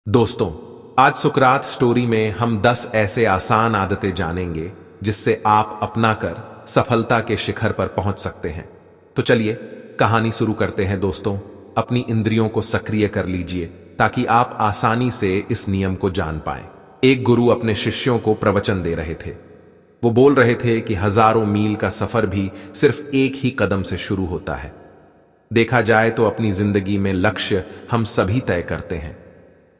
दोस्तों, आज सुकरात स्टोरी में हम 10 ऐसे आसान आदतें जानेंगे जिससे आप अपना कर सफलता के शिखर पर पहुंच सकते हैं। तो चलिए कहानी शुरू करते हैं दोस्तों। अपनी इंद्रियों को सक्रिय कर लीजिए ताकि आप आसानी से इस नियम को जान पाएं। एक गुरु अपने शिष्यों को प्रवचन दे रहे थे। वो बोल रहे थे कि हजारों मील का सफर भी सिर्फ एक ही कदम से शुरू होता है। देखा जाए तो अपनी जिंदगी में लक्ष्य हम सभी तय करते हैं,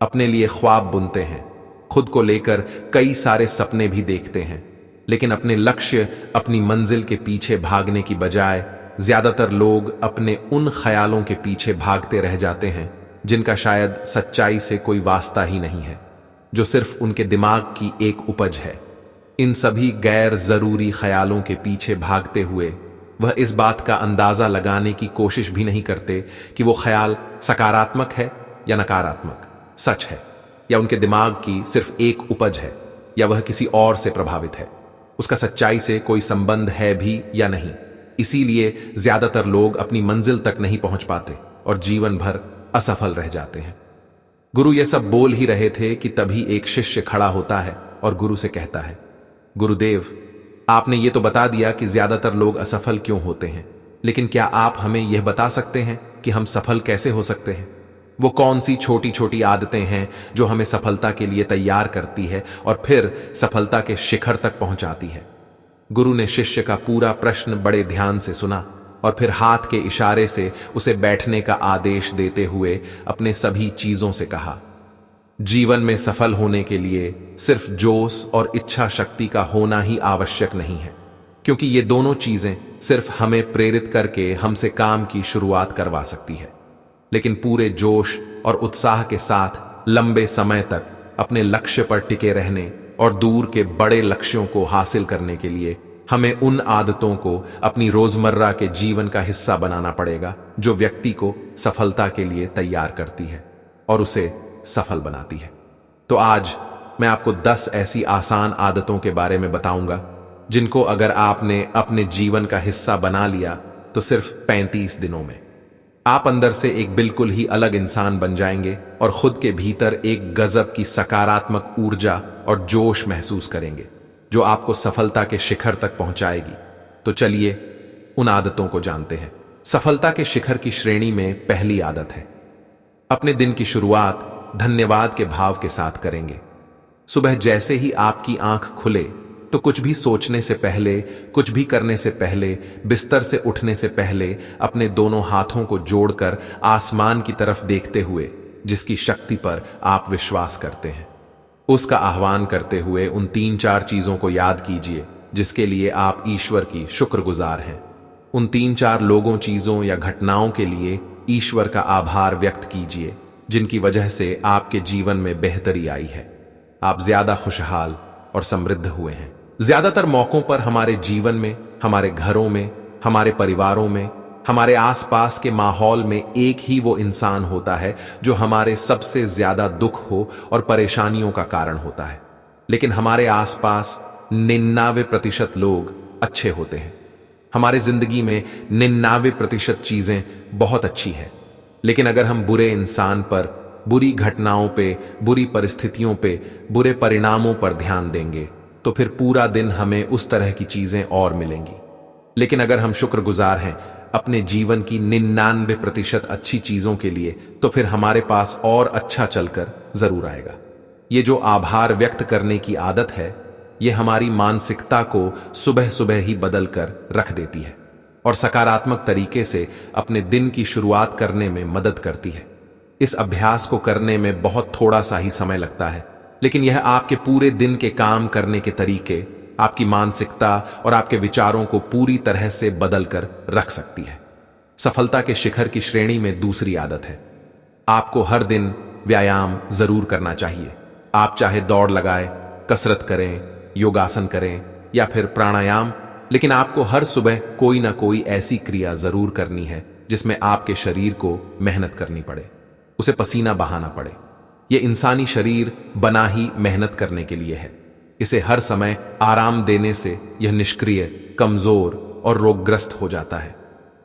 अपने लिए ख्वाब बुनते हैं, खुद को लेकर कई सारे सपने भी देखते हैं, लेकिन अपने लक्ष्य, अपनी मंजिल के पीछे भागने की बजाय ज्यादातर लोग अपने उन ख्यालों के पीछे भागते रह जाते हैं जिनका शायद सच्चाई से कोई वास्ता ही नहीं है, जो सिर्फ उनके दिमाग की एक उपज है। इन सभी गैर जरूरी ख्यालों के पीछे भागते हुए वह इस बात का अंदाजा लगाने की कोशिश भी नहीं करते कि वो ख्याल सकारात्मक है या नकारात्मक, सच है या उनके दिमाग की सिर्फ एक उपज है, या वह किसी और से प्रभावित है, उसका सच्चाई से कोई संबंध है भी या नहीं। इसीलिए ज्यादातर लोग अपनी मंजिल तक नहीं पहुंच पाते और जीवन भर असफल रह जाते हैं। गुरु ये सब बोल ही रहे थे कि तभी एक शिष्य खड़ा होता है और गुरु से कहता है, गुरुदेव, आपने ये तो बता दिया कि ज्यादातर लोग असफल क्यों होते हैं, लेकिन क्या आप हमें यह बता सकते हैं कि हम सफल कैसे हो सकते हैं? वो कौन सी छोटी छोटी आदतें हैं जो हमें सफलता के लिए तैयार करती है और फिर सफलता के शिखर तक पहुंचाती है? गुरु ने शिष्य का पूरा प्रश्न बड़े ध्यान से सुना और फिर हाथ के इशारे से उसे बैठने का आदेश देते हुए अपने सभी चीजों से कहा, जीवन में सफल होने के लिए सिर्फ जोश और इच्छा शक्ति का होना ही आवश्यक नहीं है, क्योंकि ये दोनों चीजें सिर्फ हमें प्रेरित करके हमसे काम की शुरुआत करवा सकती है, लेकिन पूरे जोश और उत्साह के साथ लंबे समय तक अपने लक्ष्य पर टिके रहने और दूर के बड़े लक्ष्यों को हासिल करने के लिए हमें उन आदतों को अपनी रोजमर्रा के जीवन का हिस्सा बनाना पड़ेगा जो व्यक्ति को सफलता के लिए तैयार करती है और उसे सफल बनाती है। तो आज मैं आपको 10 ऐसी आसान आदतों के बारे में बताऊंगा जिनको अगर आपने अपने जीवन का हिस्सा बना लिया तो सिर्फ 35 दिनों में आप अंदर से एक बिल्कुल ही अलग इंसान बन जाएंगे और खुद के भीतर एक गजब की सकारात्मक ऊर्जा और जोश महसूस करेंगे जो आपको सफलता के शिखर तक पहुंचाएगी। तो चलिए उन आदतों को जानते हैं। सफलता के शिखर की श्रेणी में पहली आदत है, अपने दिन की शुरुआत धन्यवाद के भाव के साथ करेंगे। सुबह जैसे ही आपकी आंख खुले तो कुछ भी सोचने से पहले, कुछ भी करने से पहले, बिस्तर से उठने से पहले अपने दोनों हाथों को जोड़कर आसमान की तरफ देखते हुए जिसकी शक्ति पर आप विश्वास करते हैं, उसका आह्वान करते हुए उन 3-4 चीजों को याद कीजिए जिसके लिए आप ईश्वर की शुक्रगुजार हैं। उन 3-4 लोगों, चीजों या घटनाओं के लिए ईश्वर का आभार व्यक्त कीजिए जिनकी वजह से आपके जीवन में बेहतरी आई है, आप ज्यादा खुशहाल और समृद्ध हुए हैं। ज्यादातर मौकों पर हमारे जीवन में, हमारे घरों में, हमारे परिवारों में, हमारे आसपास के माहौल में एक ही वो इंसान होता है जो हमारे सबसे ज्यादा दुख हो और परेशानियों का कारण होता है, लेकिन हमारे आसपास 99% लोग अच्छे होते हैं। हमारे जिंदगी में 99% चीजें बहुत अच्छी है, लेकिन अगर हम बुरे इंसान पर, बुरी घटनाओं पे, बुरी परिस्थितियों पे, बुरे परिणामों पर ध्यान देंगे तो फिर पूरा दिन हमें उस तरह की चीजें और मिलेंगी। लेकिन अगर हम शुक्रगुजार हैं अपने जीवन की 99% अच्छी चीजों के लिए तो फिर हमारे पास और अच्छा चलकर जरूर आएगा। ये जो आभार व्यक्त करने की आदत है, ये हमारी मानसिकता को सुबह सुबह ही बदल कर रख देती है और सकारात्मक तरीके से अपने दिन की शुरुआत करने में मदद करती है। इस अभ्यास को करने में बहुत थोड़ा सा ही समय लगता है, लेकिन यह आपके पूरे दिन के काम करने के तरीके, आपकी मानसिकता और आपके विचारों को पूरी तरह से बदल कर रख सकती है। सफलता के शिखर की श्रेणी में दूसरी आदत है, आपको हर दिन व्यायाम जरूर करना चाहिए। आप चाहे दौड़ लगाएं, कसरत करें, योगासन करें या फिर प्राणायाम, लेकिन आपको हर सुबह कोई ना कोई ऐसी क्रिया जरूर करनी है जिसमें आपके शरीर को मेहनत करनी पड़े, उसे पसीना बहाना पड़े। यह इंसानी शरीर बना ही मेहनत करने के लिए है। इसे हर समय आराम देने से यह निष्क्रिय, कमजोर और रोगग्रस्त हो जाता है।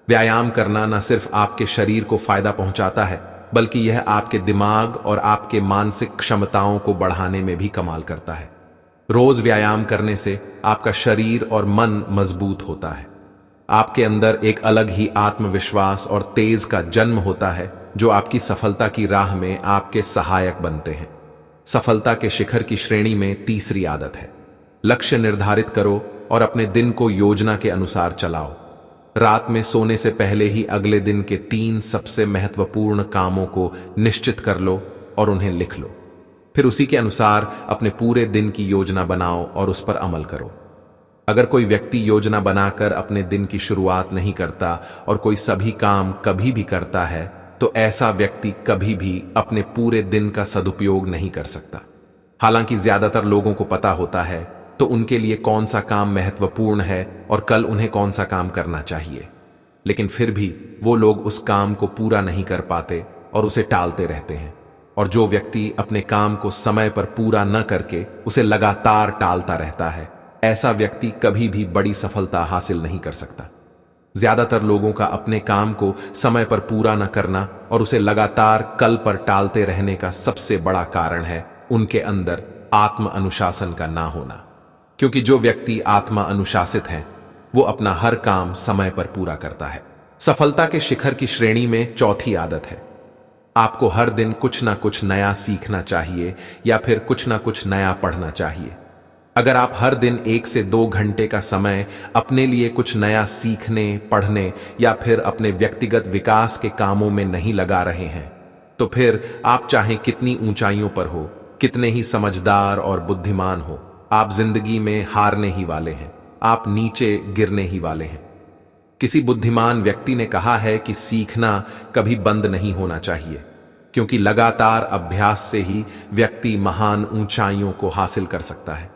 व्यायाम करना न सिर्फ आपके शरीर को फायदा पहुंचाता है, बल्कि यह आपके दिमाग और आपके मानसिक क्षमताओं को बढ़ाने में भी कमाल करता है। रोज व्यायाम करने से आपका शरीर और मन मजबूत होता है। आपके अंदर एक अलग ही आत्मविश्वास और तेज का जन्म होता है जो आपकी सफलता की राह में आपके सहायक बनते हैं। सफलता के शिखर की श्रेणी में तीसरी आदत है, लक्ष्य निर्धारित करो और अपने दिन को योजना के अनुसार चलाओ। रात में सोने से पहले ही अगले दिन के 3 सबसे महत्वपूर्ण कामों को निश्चित कर लो और उन्हें लिख लो। फिर उसी के अनुसार अपने पूरे दिन की योजना बनाओ और उस पर अमल करो। अगर कोई व्यक्ति योजना बनाकर अपने दिन की शुरुआत नहीं करता और कोई सभी काम कभी भी करता है, तो ऐसा व्यक्ति कभी भी अपने पूरे दिन का सदुपयोग नहीं कर सकता। हालांकि ज्यादातर लोगों को पता होता है तो उनके लिए कौन सा काम महत्वपूर्ण है और कल उन्हें कौन सा काम करना चाहिए, लेकिन फिर भी वो लोग उस काम को पूरा नहीं कर पाते और उसे टालते रहते हैं। और जो व्यक्ति अपने काम को समय पर पूरा न करके उसे लगातार टालता रहता है, ऐसा व्यक्ति कभी भी बड़ी सफलता हासिल नहीं कर सकता। ज्यादातर लोगों का अपने काम को समय पर पूरा न करना और उसे लगातार कल पर टालते रहने का सबसे बड़ा कारण है उनके अंदर आत्म अनुशासन का ना होना। क्योंकि जो व्यक्ति आत्मा अनुशासित है वो अपना हर काम समय पर पूरा करता है। सफलता के शिखर की श्रेणी में चौथी आदत है, आपको हर दिन कुछ ना कुछ नया सीखना चाहिए या फिर कुछ ना कुछ नया पढ़ना चाहिए। अगर आप हर दिन 1 से 2 घंटे का समय अपने लिए कुछ नया सीखने, पढ़ने या फिर अपने व्यक्तिगत विकास के कामों में नहीं लगा रहे हैं, तो फिर आप चाहे कितनी ऊंचाइयों पर हो, कितने ही समझदार और बुद्धिमान हो, आप जिंदगी में हारने ही वाले हैं, आप नीचे गिरने ही वाले हैं। किसी बुद्धिमान व्यक्ति ने कहा है कि सीखना कभी बंद नहीं होना चाहिए, क्योंकि लगातार अभ्यास से ही व्यक्ति महान ऊंचाइयों को हासिल कर सकता है।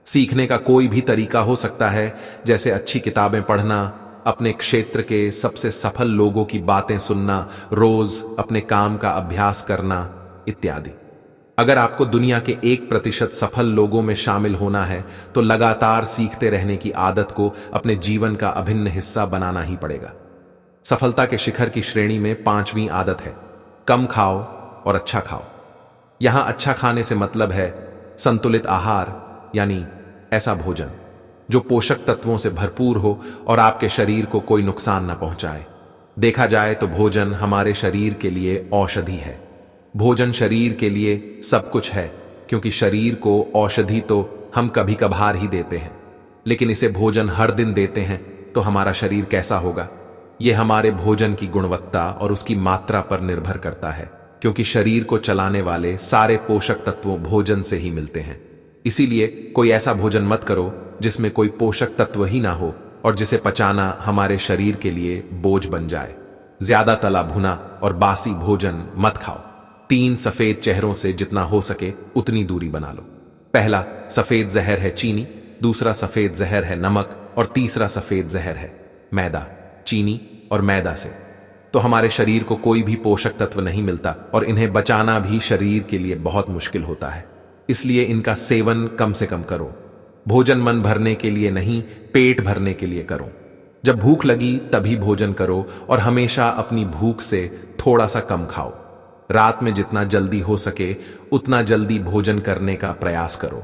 सीखने का कोई भी तरीका हो सकता है, जैसे अच्छी किताबें पढ़ना, अपने क्षेत्र के सबसे सफल लोगों की बातें सुनना, रोज अपने काम का अभ्यास करना इत्यादि। अगर आपको दुनिया के 1% सफल लोगों में शामिल होना है तो लगातार सीखते रहने की आदत को अपने जीवन का अभिन्न हिस्सा बनाना ही पड़ेगा। सफलता के शिखर की श्रेणी में 5वीं आदत है, कम खाओ और अच्छा खाओ। यहां अच्छा खाने से मतलब है संतुलित आहार, यानी ऐसा भोजन जो पोषक तत्वों से भरपूर हो और आपके शरीर को कोई नुकसान न पहुंचाए। देखा जाए तो भोजन हमारे शरीर के लिए औषधि है। भोजन शरीर के लिए सब कुछ है, क्योंकि शरीर को औषधि तो हम कभी कभार ही देते हैं, लेकिन इसे भोजन हर दिन देते हैं तो हमारा शरीर कैसा होगा? यह हमारे भोजन की गुणवत्ता और उसकी मात्रा पर निर्भर करता है, क्योंकि शरीर को चलाने वाले सारे पोषक तत्वों भोजन से ही मिलते हैं। इसीलिए कोई ऐसा भोजन मत करो जिसमें कोई पोषक तत्व ही ना हो और जिसे पचाना हमारे शरीर के लिए बोझ बन जाए। ज्यादा तला भुना और बासी भोजन मत खाओ। 3 सफेद चेहरों से जितना हो सके उतनी दूरी बना लो। पहला सफेद जहर है चीनी, दूसरा सफेद जहर है नमक और तीसरा सफेद जहर है मैदा। चीनी और मैदा से तो हमारे शरीर को कोई भी पोषक तत्व नहीं मिलता और इन्हें बचाना भी शरीर के लिए बहुत मुश्किल होता है। इसलिए इनका सेवन कम से कम करो। भोजन मन भरने के लिए नहीं, पेट भरने के लिए करो। जब भूख लगी तभी भोजन करो और हमेशा अपनी भूख से थोड़ा सा कम खाओ। रात में जितना जल्दी हो सके उतना जल्दी भोजन करने का प्रयास करो।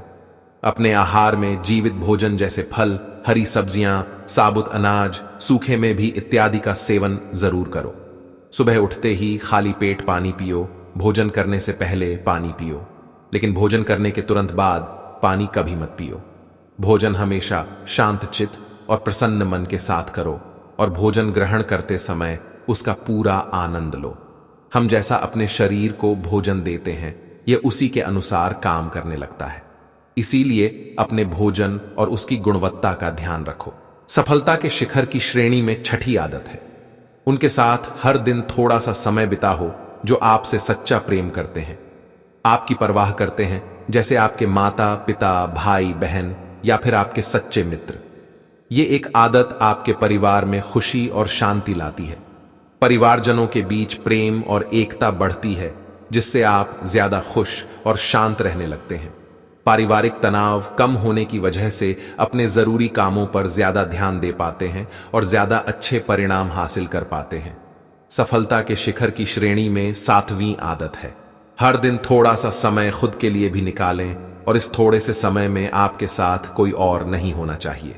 अपने आहार में जीवित भोजन जैसे फल, हरी सब्जियां, साबुत अनाज, सूखे में भी इत्यादि का सेवन जरूर करो। सुबह उठते ही खाली पेट पानी पियो। भोजन करने से पहले पानी पियो, लेकिन भोजन करने के तुरंत बाद पानी कभी मत पियो। भोजन हमेशा शांत चित्त और प्रसन्न मन के साथ करो और भोजन ग्रहण करते समय उसका पूरा आनंद लो। हम जैसा अपने शरीर को भोजन देते हैं, यह उसी के अनुसार काम करने लगता है। इसीलिए अपने भोजन और उसकी गुणवत्ता का ध्यान रखो। सफलता के शिखर की श्रेणी में 6ठी आदत है, उनके साथ हर दिन थोड़ा सा समय बिताओ जो आपसे सच्चा प्रेम करते हैं, आपकी परवाह करते हैं, जैसे आपके माता पिता, भाई बहन या फिर आपके सच्चे मित्र। ये एक आदत आपके परिवार में खुशी और शांति लाती है। परिवारजनों के बीच प्रेम और एकता बढ़ती है, जिससे आप ज्यादा खुश और शांत रहने लगते हैं। पारिवारिक तनाव कम होने की वजह से अपने जरूरी कामों पर ज्यादा ध्यान दे पाते हैं और ज्यादा अच्छे परिणाम हासिल कर पाते हैं। सफलता के शिखर की श्रेणी में 7वीं आदत है, हर दिन थोड़ा सा समय खुद के लिए भी निकालें और इस थोड़े से समय में आपके साथ कोई और नहीं होना चाहिए।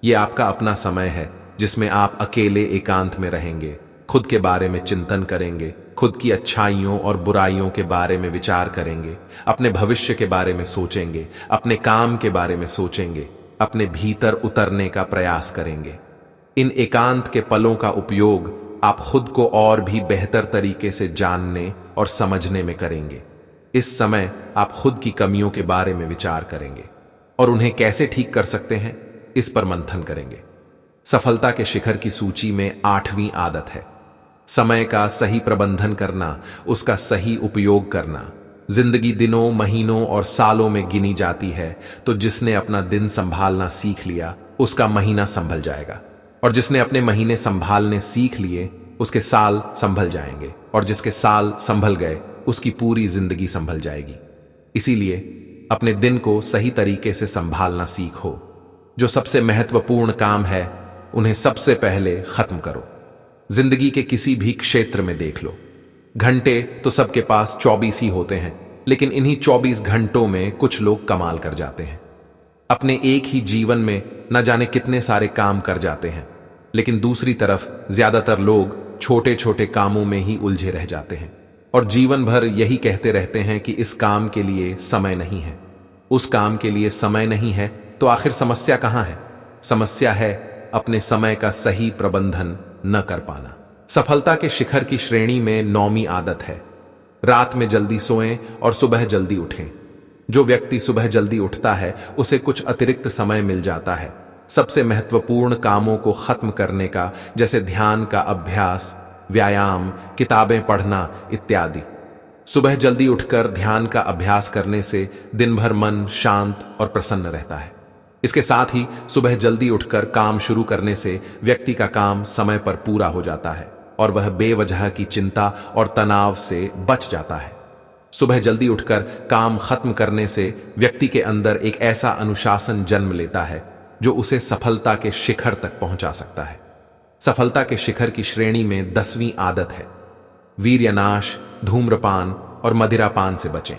ये आपका अपना समय है जिसमें आप अकेले एकांत में रहेंगे, खुद के बारे में चिंतन करेंगे, खुद की अच्छाइयों और बुराइयों के बारे में विचार करेंगे, अपने भविष्य के बारे में सोचेंगे, अपने काम के बारे में सोचेंगे, अपने भीतर उतरने का प्रयास करेंगे। इन एकांत के पलों का उपयोग आप खुद को और भी बेहतर तरीके से जानने और समझने में करेंगे। इस समय आप खुद की कमियों के बारे में विचार करेंगे और उन्हें कैसे ठीक कर सकते हैं, इस पर मंथन करेंगे। सफलता के शिखर की सूची में 8वीं आदत है, समय का सही प्रबंधन करना, उसका सही उपयोग करना। जिंदगी दिनों, महीनों और सालों में गिनी जाती है, तो जिसने अपना दिन संभालना सीख लिया उसका महीना संभल जाएगा, और जिसने अपने महीने संभालने सीख लिए उसके साल संभल जाएंगे, और जिसके साल संभल गए उसकी पूरी जिंदगी संभल जाएगी। इसीलिए अपने दिन को सही तरीके से संभालना सीखो। जो सबसे महत्वपूर्ण काम है उन्हें सबसे पहले खत्म करो। जिंदगी के किसी भी क्षेत्र में देख लो, घंटे तो सबके पास 24 ही होते हैं, लेकिन इन्हीं 24 घंटों में कुछ लोग कमाल कर जाते हैं। अपने एक ही जीवन में न जाने कितने सारे काम कर जाते हैं, लेकिन दूसरी तरफ ज्यादातर लोग छोटे छोटे कामों में ही उलझे रह जाते हैं और जीवन भर यही कहते रहते हैं कि इस काम के लिए समय नहीं है, उस काम के लिए समय नहीं है। तो आखिर समस्या कहां है? समस्या है अपने समय का सही प्रबंधन न कर पाना। सफलता के शिखर की श्रेणी में 9वीं आदत है, रात में जल्दी सोएं और सुबह जल्दी उठें। जो व्यक्ति सुबह जल्दी उठता है उसे कुछ अतिरिक्त समय मिल जाता है सबसे महत्वपूर्ण कामों को खत्म करने का, जैसे ध्यान का अभ्यास, व्यायाम, किताबें पढ़ना इत्यादि। सुबह जल्दी उठकर ध्यान का अभ्यास करने से दिन भर मन शांत और प्रसन्न रहता है। इसके साथ ही सुबह जल्दी उठकर काम शुरू करने से व्यक्ति का काम समय पर पूरा हो जाता है और वह बेवजह की चिंता और तनाव से बच जाता है। सुबह जल्दी उठकर काम खत्म करने से व्यक्ति के अंदर एक ऐसा अनुशासन जन्म लेता है जो उसे सफलता के शिखर तक पहुंचा सकता है। सफलता के शिखर की श्रेणी में 10वीं आदत है, वीर्यनाश, धूम्रपान और मदिरापान से बचें।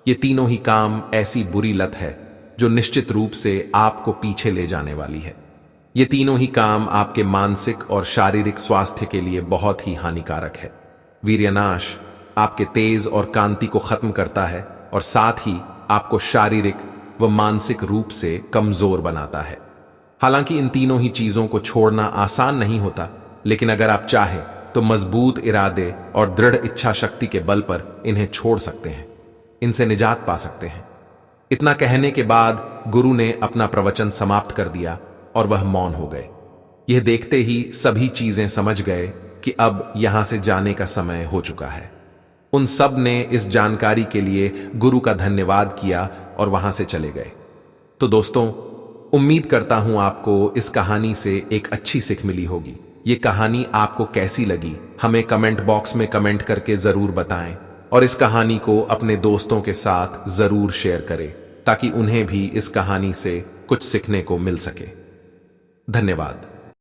ये तीनों ही काम ऐसी बुरी लत है जो निश्चित रूप से आपको पीछे ले जाने वाली है। ये तीनों ही काम आपके मानसिक और शारीरिक स्वास्थ्य के लिए बहुत ही हानिकारक है। वीर्यनाश आपके तेज और कांति को खत्म करता है और साथ ही आपको शारीरिक व मानसिक रूप से कमजोर बनाता है। हालांकि इन तीनों ही चीजों को छोड़ना आसान नहीं होता, लेकिन अगर आप चाहें तो मजबूत इरादे और दृढ़ इच्छा शक्ति के बल पर इन्हें छोड़ सकते हैं, इनसे निजात पा सकते हैं। इतना कहने के बाद गुरु ने अपना प्रवचन समाप्त कर दिया और वह मौन हो गए। यह देखते ही सभी चीजें समझ गए कि अब यहां से जाने का समय हो चुका है। उन सब ने इस जानकारी के लिए गुरु का धन्यवाद किया और वहां से चले गए। तो दोस्तों, उम्मीद करता हूं आपको इस कहानी से एक अच्छी सीख मिली होगी। ये कहानी आपको कैसी लगी हमें कमेंट बॉक्स में कमेंट करके जरूर बताएं और इस कहानी को अपने दोस्तों के साथ जरूर शेयर करें ताकि उन्हें भी इस कहानी से कुछ सीखने को मिल सके। धन्यवाद।